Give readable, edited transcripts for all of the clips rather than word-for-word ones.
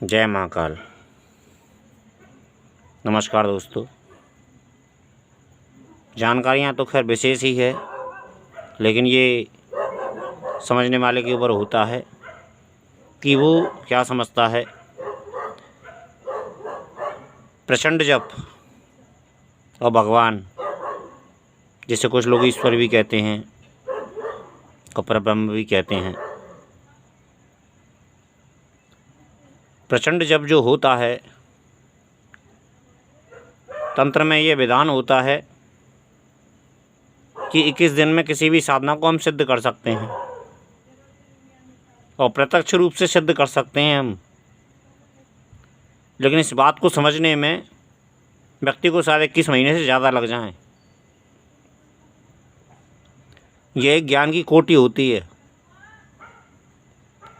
जय महाकाल। नमस्कार दोस्तों। जानकारियाँ तो खैर विशेष ही है, लेकिन ये समझने वाले के ऊपर होता है कि वो क्या समझता है। प्रचंड जप और भगवान, जिसे कुछ लोग ईश्वर भी कहते हैं और परब्रह्म भी कहते हैं, प्रचंड जप जो होता है, तंत्र में ये विधान होता है कि 21 दिन में किसी भी साधना को हम सिद्ध कर सकते हैं और प्रत्यक्ष रूप से सिद्ध कर सकते हैं हम। लेकिन इस बात को समझने में व्यक्ति को शायद 21 महीने से ज़्यादा लग जाएं। यह एक ज्ञान की कोटि होती है।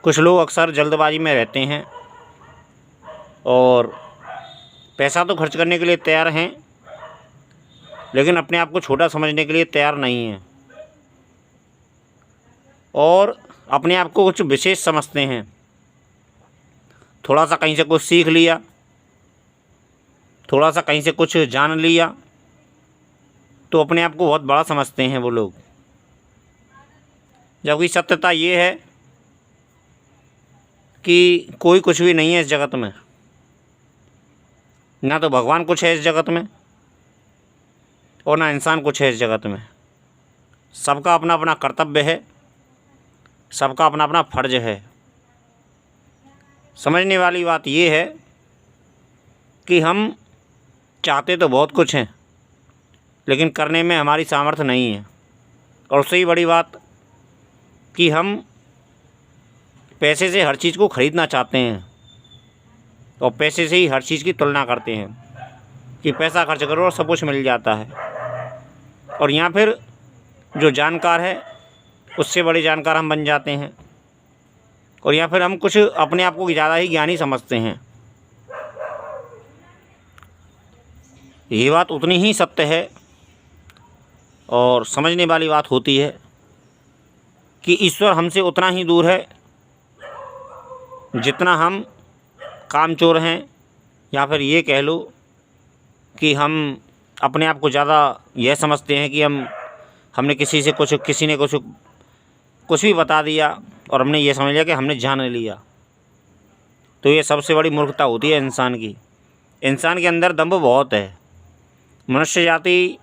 कुछ लोग अक्सर जल्दबाजी में रहते हैं और पैसा तो खर्च करने के लिए तैयार हैं, लेकिन अपने आप को छोटा समझने के लिए तैयार नहीं हैं और अपने आप को कुछ विशेष समझते हैं। थोड़ा सा कहीं से कुछ सीख लिया, थोड़ा सा कहीं से कुछ जान लिया, तो अपने आप को बहुत बड़ा समझते हैं वो लोग। जबकि सत्यता ये है कि कोई कुछ भी नहीं है इस जगत में। ना तो भगवान कुछ है इस जगत में और ना इंसान कुछ है इस जगत में। सबका अपना अपना कर्तव्य है, सबका अपना अपना फर्ज है। समझने वाली बात यह है कि हम चाहते तो बहुत कुछ हैं, लेकिन करने में हमारी सामर्थ्य नहीं है। और उससे ही बड़ी बात कि हम पैसे से हर चीज़ को ख़रीदना चाहते हैं और पैसे से ही हर चीज़ की तुलना करते हैं कि पैसा खर्च करो और सब कुछ मिल जाता है। और यहाँ फिर जो जानकार है उससे बड़े जानकार हम बन जाते हैं और यहाँ फिर हम कुछ अपने आप को ज़्यादा ही ज्ञानी समझते हैं। ये बात उतनी ही सत्य है और समझने वाली बात होती है कि ईश्वर हमसे उतना ही दूर है जितना हम कामचोर हैं, या फिर ये कह लो कि हम अपने आप को ज़्यादा यह समझते हैं कि हमने किसी ने कुछ भी बता दिया और हमने ये समझ लिया कि हमने जान लिया। तो ये सबसे बड़ी मूर्खता होती है इंसान की। इंसान के अंदर दंभ बहुत है। मनुष्य जाति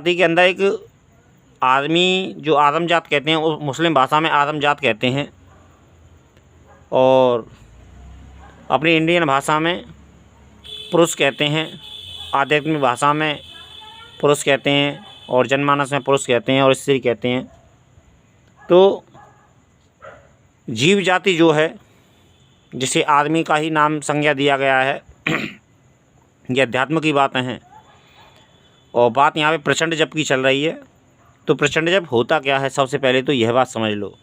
के अंदर एक आदमी, जो आदम जात कहते हैं, वो मुस्लिम भाषा में आदम जात कहते हैं और अपनी इंडियन भाषा में पुरुष कहते हैं, आध्यात्मिक भाषा में पुरुष कहते हैं और जनमानस में पुरुष कहते हैं और स्त्री कहते हैं। तो जीव जाति जो है, जिसे आदमी का ही नाम संज्ञा दिया गया है, ये अध्यात्म की बातें हैं। और बात यहाँ पे प्रचंड जप की चल रही है। तो प्रचंड जप होता क्या है? सबसे पहले तो यह बात समझ लो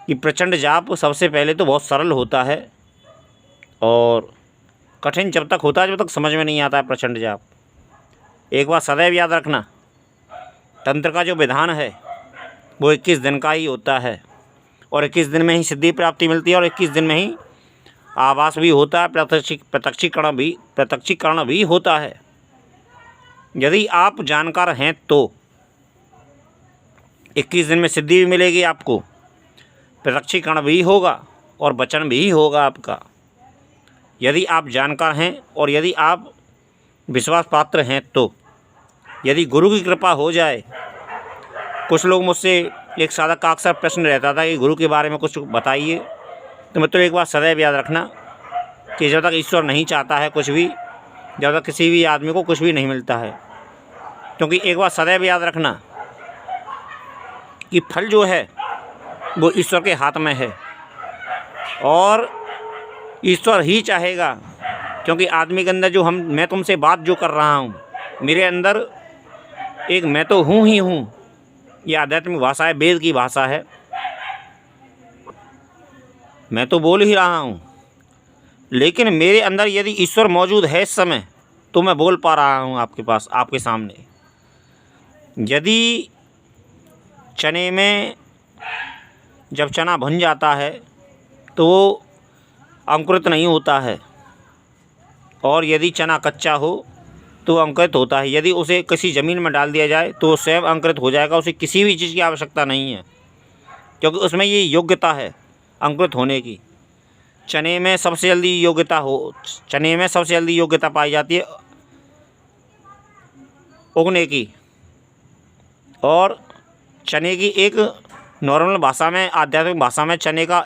कि प्रचंड जाप सबसे पहले तो बहुत सरल होता है और कठिन जब तक होता है जब तक समझ में नहीं आता है प्रचंड जाप। एक बात सदैव याद रखना, तंत्र का जो विधान है वो 21 दिन का ही होता है और 21 दिन में ही सिद्धि प्राप्ति मिलती है और 21 दिन में ही आवास भी होता है, प्रत्यक्षीकरण भी होता है। यदि आप जानकार हैं तो 21 दिन में सिद्धि भी मिलेगी आपको, प्रत्यक्षीकरण भी होगा और वचन भी होगा आपका। यदि आप जानकार हैं और यदि आप विश्वास पात्र हैं तो, यदि गुरु की कृपा हो जाए। कुछ लोग मुझसे, एक साधक का अक्सर प्रश्न रहता था कि गुरु के बारे में कुछ बताइए। तो मित्रों, एक बात सदैव याद रखना कि जब तक ईश्वर नहीं चाहता है कुछ भी, जब तक किसी भी आदमी को कुछ भी नहीं मिलता है। क्योंकि एक बात सदैव याद रखना कि फल जो है वो ईश्वर के हाथ में है और ईश्वर ही चाहेगा। क्योंकि आदमी के अंदर जो मैं तुमसे बात जो कर रहा हूँ, मेरे अंदर एक मैं तो हूँ ही हूँ। ये आध्यात्मिक भाषा है, वेद की भाषा है। मैं तो बोल ही रहा हूँ, लेकिन मेरे अंदर यदि ईश्वर मौजूद है इस समय तो मैं बोल पा रहा हूँ आपके पास, आपके सामने। यदि चने में जब चना भुन जाता है तो वो अंकुरित नहीं होता है, और यदि चना कच्चा हो तो अंकुरित होता है। यदि उसे किसी ज़मीन में डाल दिया जाए तो स्वयं अंकुरित हो जाएगा, उसे किसी भी चीज़ की आवश्यकता नहीं है, क्योंकि उसमें ये योग्यता है अंकुरित होने की। चने में सबसे जल्दी योग्यता पाई जाती है उगने की। और चने की एक नॉर्मल भाषा में, आध्यात्मिक भाषा में, चने का